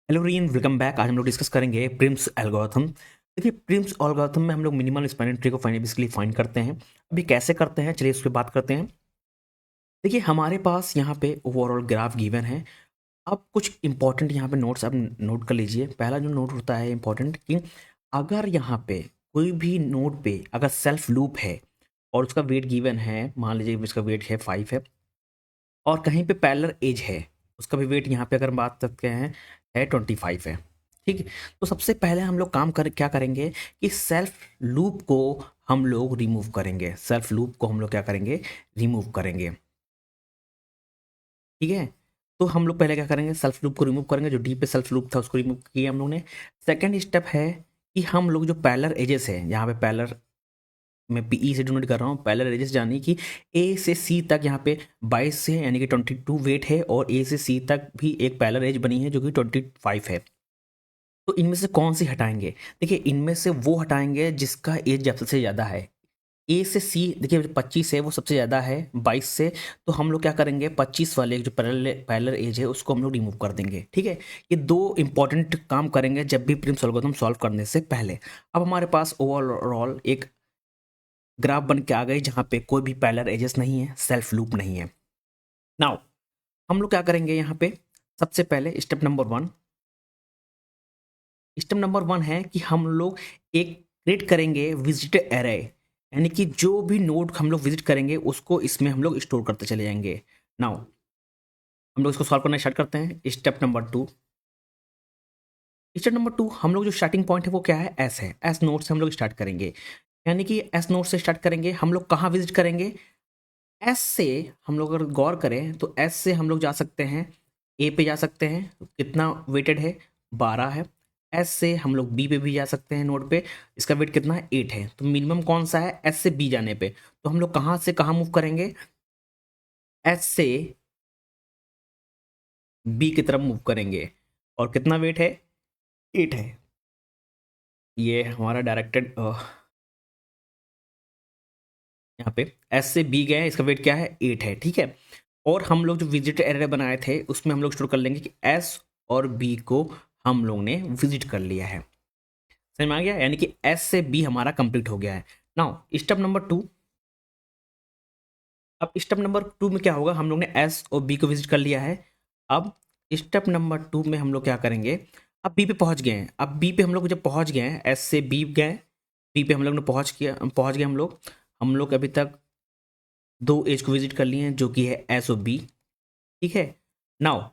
Hello rayon, welcome back. आज हम लोग डिस्कस करेंगे प्रिम्स एल्गोरिथम। देखिए, प्रिम्स एल्गोरिथम में हम लोग मिनिमल स्पैनिंग ट्री को बेसिकली फाइंड करते हैं। अभी कैसे करते हैं, चलिए उस पर बात करते हैं। देखिए, हमारे पास यहाँ पे ओवरऑल ग्राफ गिवन है। अब कुछ इंपॉर्टेंट यहाँ पे नोट्स आप नोट कर लीजिए। पहला जो नोट होता है इंपॉर्टेंट कि अगर यहाँ पे कोई भी नोड पे अगर सेल्फ लूप है और उसका वेट गिवन है, मान लीजिए इसका वेट है 5 है, और कहीं पे पैरेलल एज है, उसका भी वेट यहाँ पे अगर बात करते हैं है 25 है। ठीक है, तो सबसे पहले हम लोग काम कर क्या करेंगे कि सेल्फ लूप को हम लोग रिमूव करेंगे। सेल्फ लूप को हम लोग क्या करेंगे, रिमूव करेंगे। ठीक है, तो हम लोग पहले क्या करेंगे, सेल्फ लूप को रिमूव करेंगे। जो डी पे सेल्फ लूप था उसको रिमूव किया हम लोग ने। सेकेंड स्टेप है कि हम लोग जो पैरेलल एजेस है, यहाँ पे पैरेलल मैं पीई से डिनोट कर रहा हूँ, पैरेलल एजेस जानी कि ए से सी तक यहाँ पे 22 से यानी कि 22 वेट है, और ए से सी तक भी एक पैरेलल एज बनी है जो कि 25 है। तो इनमें से कौन सी हटाएंगे? देखिए, इनमें से वो हटाएंगे जिसका एज सबसे ज़्यादा है। ए से सी देखिए 25 है, वो सबसे ज़्यादा है 22 से। तो हम लोग क्या करेंगे, 25 वाले जो पैरेलल पैरेलल एज है उसको हम लोग रिमूव कर देंगे। ठीक है, ये दो इंपॉर्टेंट काम करेंगे जब भी प्रिम्स एल्गोरिथम सॉल्व करने से पहले। अब हमारे पास ओवरऑल एक ग्राफ बन के आ गई जहां पे कोई भी पैरेलल एजेस नहीं है, सेल्फ लूप नहीं है। नाउ हम लोग क्या करेंगे यहाँ पे, सबसे पहले स्टेप नंबर वन है कि हम लोग एक क्रिएट करेंगे विजिट एरे, यानी कि जो भी नोड हम लोग विजिट करेंगे उसको इसमें हम लोग स्टोर करते चले जाएंगे। नाउ हम लोग इसको सॉल्व करना स्टार्ट करते हैं। स्टेप नंबर टू हम लोग जो स्टार्टिंग पॉइंट है वो क्या है, एस है। एस नोड से हम लोग स्टार्ट करेंगे, यानी कि एस नोड से स्टार्ट करेंगे। हम लोग कहाँ विजिट करेंगे, एस से हम लोग अगर गौर करें तो एस से हम लोग जा सकते हैं ए पे, जा सकते हैं तो कितना वेटेड है, 12 है। एस से हम लोग बी पे भी जा सकते हैं नोड पे, इसका वेट कितना है, 8 है। तो मिनिमम कौन सा है, एस से बी जाने पे। तो हम लोग कहाँ से कहाँ मूव करेंगे, एस से बी की तरफ मूव करेंगे, और कितना वेट है, 8 है। ये हमारा डायरेक्टेड यहाँ पे एस से बी गए, इसका वेट क्या है, 8 है। ठीक है, और हम लोग जो विजिट एरे बनाए थे उसमें हम लोग स्टोर कर लेंगे कि एस और बी को हम लोग ने विजिट कर लिया है। समझ में आ गया, यानी कि एस से बी हमारा कंप्लीट हो गया है। Now step number 2। अब स्टेप नंबर 2 में क्या होगा, हम लोग ने एस और बी को विजिट कर लिया है। अब स्टेप नंबर 2 में हम लोग क्या करेंगे, अब बी पे पहुंच गए हैं। अब बी पे हम लोग जब पहुंच गए हैं, एस से बी गए, बी पे हम लोग ने पहुंच गए हम लोग अभी तक दो एज को विजिट कर लिए हैं जो कि है एस और बी। ठीक है, नाउ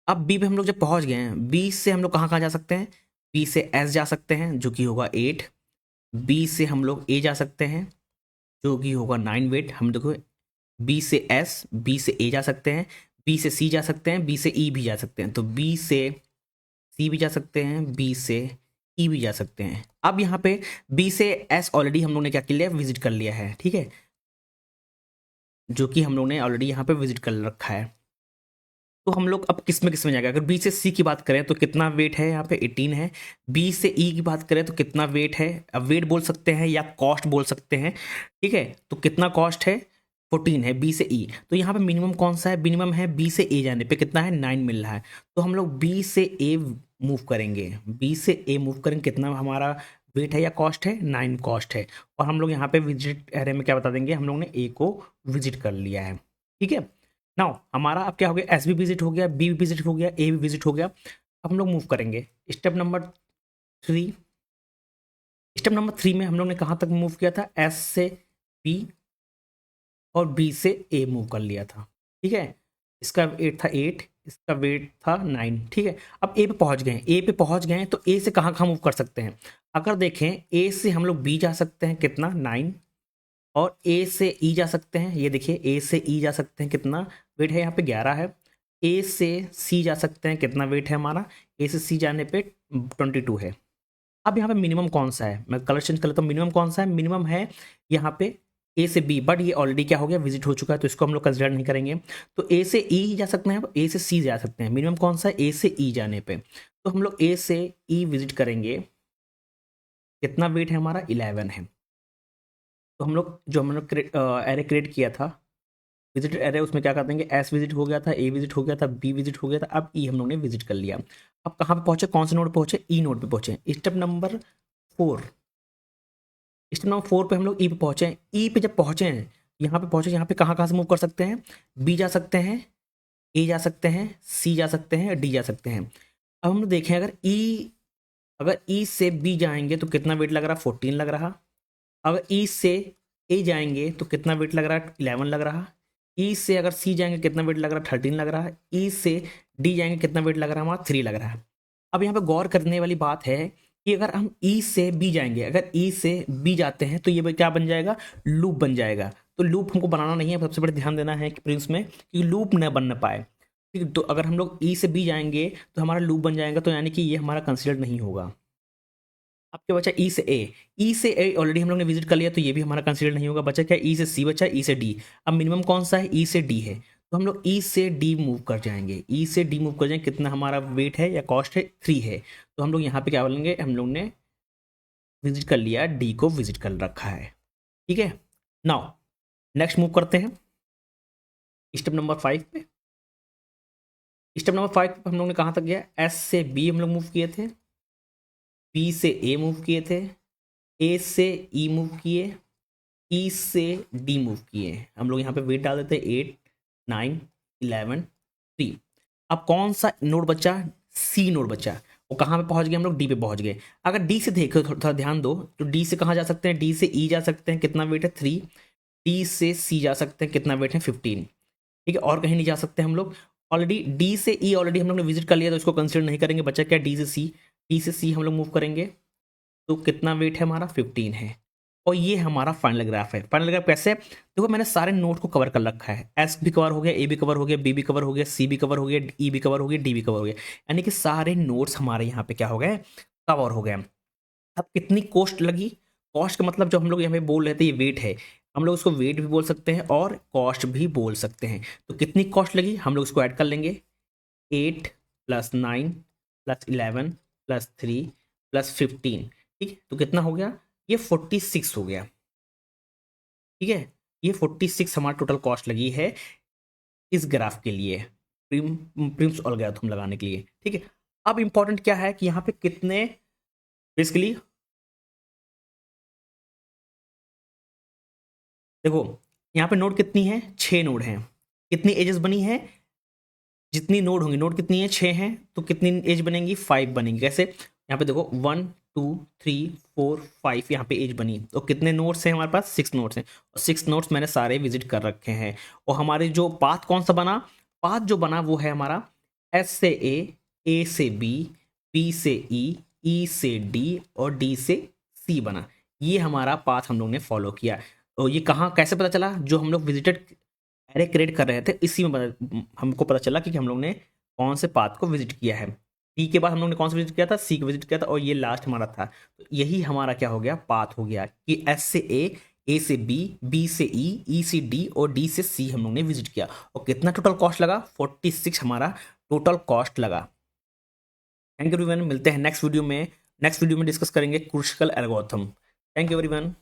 अब बी पे हम लोग जब पहुंच गए हैं, बी से हम लोग कहाँ कहाँ जा सकते हैं, बी से एस जा सकते हैं जो कि होगा 8। बी से हम लोग ए जा सकते हैं जो कि होगा 9 वेट। हम देखो, बी से एस, बी से ए जा सकते हैं, बी से सी जा सकते हैं, बी से ई भी जा सकते हैं। तो बी से सी भी जा सकते हैं, बी से ई भी जा सकते हैं। अब यहाँ पे बी से एस ऑलरेडी हम लोग ने क्या कर लिया, विजिट कर लिया है। ठीक है, जो कि हम लोग ने ऑलरेडी यहाँ पे विजिट कर रखा है। तो हम लोग अब किस में जाएगा, अगर बी से सी की बात करें तो कितना वेट है यहाँ पे, 18 है। बी से ई की बात करें तो कितना वेट है, अब वेट बोल सकते हैं या कॉस्ट बोल सकते हैं। ठीक है, तो कितना कॉस्ट है, 14 है बी से ई। तो यहाँ पे मिनिमम कौन सा है, मिनिमम है बी से ए जाने पे कितना है, 9 मिल रहा है। तो हम लोग बी से ए मूव करेंगे, बी से ए मूव करेंगे, कितना हमारा वेट है या कॉस्ट है, 9 कॉस्ट है। और हम लोग यहाँ पे विजिट एरे में क्या बता देंगे, हम लोग ने ए को विजिट कर लिया है। ठीक है, नाउ हमारा अब क्या हो गया, एस भी विजिट हो गया, बी भी विजिट हो गया, ए भी विजिट हो गया। अब हम लोग मूव करेंगे स्टेप नंबर 3। स्टेप नंबर 3 में हम लोग ने कहाँ तक मूव किया था, एस से बी और बी से ए मूव कर लिया था। ठीक है, इसका वेट था 8, इसका वेट था 9। ठीक है, अब ए पे पहुंच गए, ए पे पहुंच गए तो ए से कहाँ कहाँ मूव कर सकते हैं, अगर देखें ए से हम लोग बी जा सकते हैं, कितना 9। और ए से ई जा सकते हैं, ये देखिए ए से ई जा सकते हैं, कितना वेट है यहाँ पे, 11 है। ए से सी जा सकते हैं, कितना वेट है हमारा, ए से सी जाने पे 22 है। अब यहाँ पे मिनिमम कौन सा है, मैं कलर चेंज कर लेता हूँ। मिनिमम कौन सा है, मिनिमम है यहाँ पे ए से बी, बट ये ऑलरेडी क्या हो गया, विजिट हो चुका है, तो इसको हम लोग कंसिडर नहीं करेंगे। तो ए से ई जा सकते हैं, ए से सी जा सकते हैं। मिनिमम कौन सा है, ए से ई जाने पे। तो हम लोग ए से ई विजिट करेंगे, कितना वेट है हमारा, 11 है। तो हम लोग जो हम लोग एरे क्रिएट किया था विजिटेड एरे उसमें क्या कर देंगे, एस विजिट हो गया था, ए विजिट हो गया था, बी विजिट हो गया था, अब ई हम लोग ने विजिट कर लिया। अब कहाँ पे पहुंचे, कौन से नोड पहुंचे, ई नोड पे पहुंचे। स्टेप नंबर 4, स्टेप नंबर 4 पे हम लोग ई पे पहुंचे हैं। ई पे जब पहुंचे हैं, यहाँ पे पहुंचे, यहाँ पे कहाँ से मूव कर सकते हैं, बी जा सकते हैं, ए जा सकते हैं, सी जा सकते हैं, डी जा सकते हैं। अब हम लोग देखें, अगर ई से बी जाएंगे तो कितना वेट लग रहा, 14 लग रहा। अगर ई से ए जाएंगे तो कितना वेट लग रहा, 11 लग रहा। ई से अगर सी जाएंगे कितना वेट लग रहा, 13 लग रहा है। ई से डी जाएंगे कितना वेट लग रहा है, हमारा 3 लग रहा है। अब यहाँ पे गौर करने वाली बात है कि अगर हम ई से बी जाएंगे, अगर ई से बी जाते हैं तो ये क्या बन जाएगा, लूप बन जाएगा। तो लूप हमको बनाना नहीं है, सबसे बड़ा ध्यान देना है कि प्रिंस में कि लूप न बन पाए। ठीक है, तो अगर हम लोग ई से बी जाएंगे तो हमारा लूप बन जाएगा, तो यानी कि ये हमारा कंसिडर नहीं होगा। अब क्या बचा, ई से ए। ई से ए ऑलरेडी हम लोग ने विजिट कर लिया, तो ये भी हमारा कंसिडर नहीं होगा। बचा क्या, ई से सी बचा, ई से डी। अब मिनिमम कौन सा है, ई से डी है, तो हम लोग ई से डी मूव कर जाएंगे। ई से डी मूव कर जाएंगे, कितना हमारा वेट है या कॉस्ट है, 3 है। तो हम लोग यहाँ पे क्या बोलेंगे, हम लोग ने विजिट कर लिया, डी को विजिट कर रखा है। ठीक है, नाउ नेक्स्ट मूव करते हैं स्टेप नंबर 5 पे। स्टेप नंबर 5 पे हम लोग ने कहाँ तक गया, एस से बी हम लोग मूव किए थे, बी से ए मूव किए थे, ए से ई मूव किए, ई से डी मूव किए। हम लोग यहाँ पे वेट डाल देते हैं 8, 9, 11, 3। अब कौन सा नोड बचा, सी नोड बचा। वो कहाँ पे पहुंच गए, हम लोग डी पे पहुंच गए। अगर डी से देखो, थोड़ा ध्यान दो, तो डी से कहाँ जा सकते हैं, डी से ई जा सकते हैं, कितना वेट है 3। डी से सी जा सकते हैं, कितना वेट है 15। ठीक है, और कहीं नहीं जा सकते हम लोग। ऑलरेडी डी से ई ऑलरेडी हम लोग ने विजिट कर लिया, तो इसको कंसिडर नहीं करेंगे। बचा क्या, डी से सी। डी से सी हम लोग मूव करेंगे, तो कितना वेट है हमारा, 15 है। और ये हमारा फाइनल ग्राफ है। फाइनल ग्राफ कैसे, देखो मैंने सारे नोड को कवर कर रखा है। एस भी कवर हो गया, ए भी कवर हो गया, बी भी कवर हो गया, सी भी कवर हो गया, ई भी कवर हो गया, डी भी कवर हो गया। यानी कि सारे नोड्स हमारे यहाँ पे क्या हो गए, कवर हो गए। अब कितनी कॉस्ट लगी, कॉस्ट का मतलब जो हम लोग यहाँ पे बोल रहे थे, ये वेट है। हम लोग उसको वेट भी बोल सकते हैं और कॉस्ट भी बोल सकते हैं। तो कितनी कॉस्ट लगी, हम लोग इसको ऐड कर लेंगे। 8 + 9 + 11 + 3 + 15। ठीक है, तो कितना हो गया, ये 46 हो गया। ठीक है, ये 46 हमारा टोटल कॉस्ट लगी है इस ग्राफ के लिए, प्रिम्स एल्गोरिथम लगाने के लिए। ठीक है, अब इंपॉर्टेंट क्या है कि यहाँ पे कितने, बेसिकली देखो यहाँ पे नोड कितनी है, 6 नोड हैं। कितनी एजेस बनी है, जितनी नोड होंगी, नोड कितनी है, 6 हैं, तो कितनी एज बनेंगी, 5 बनेंगी। कैसे, यहाँ पे देखो 1 2 3 4 5 यहाँ पे एज बनी। तो कितने नोड्स हैं हमारे पास, 6 नोड्स हैं। और 6 नोड्स मैंने सारे विजिट कर रखे हैं। और हमारे जो पाथ कौन सा बना, पाथ जो बना वो है हमारा एस से ए से बी से ई से डी और डी से सी बना। ये हमारा पाथ हम लोग ने फॉलो किया। तो ये कहाँ कैसे पता चला, जो हम लोग विजिटेड एरे क्रिएट कर रहे थे इसी में हमको पता चला कि हम लोग ने कौन से पाथ को विजिट किया है। टी के बाद हम लोग ने कौन सा विजिट किया था, सी को विजिट किया था, और ये लास्ट हमारा था। तो यही हमारा क्या हो गया, पाथ हो गया कि एस से ए से बी से ई से डी और डी से सी हम लोग ने विजिट किया। और कितना टोटल कॉस्ट लगा, 46 हमारा टोटल कॉस्ट लगा। थैंक यू एवरीवन, मिलते हैं नेक्स्ट वीडियो में। नेक्स्ट वीडियो में डिस्कस करेंगे क्रूशिकल एल्गोरिथम। Thank you everyone.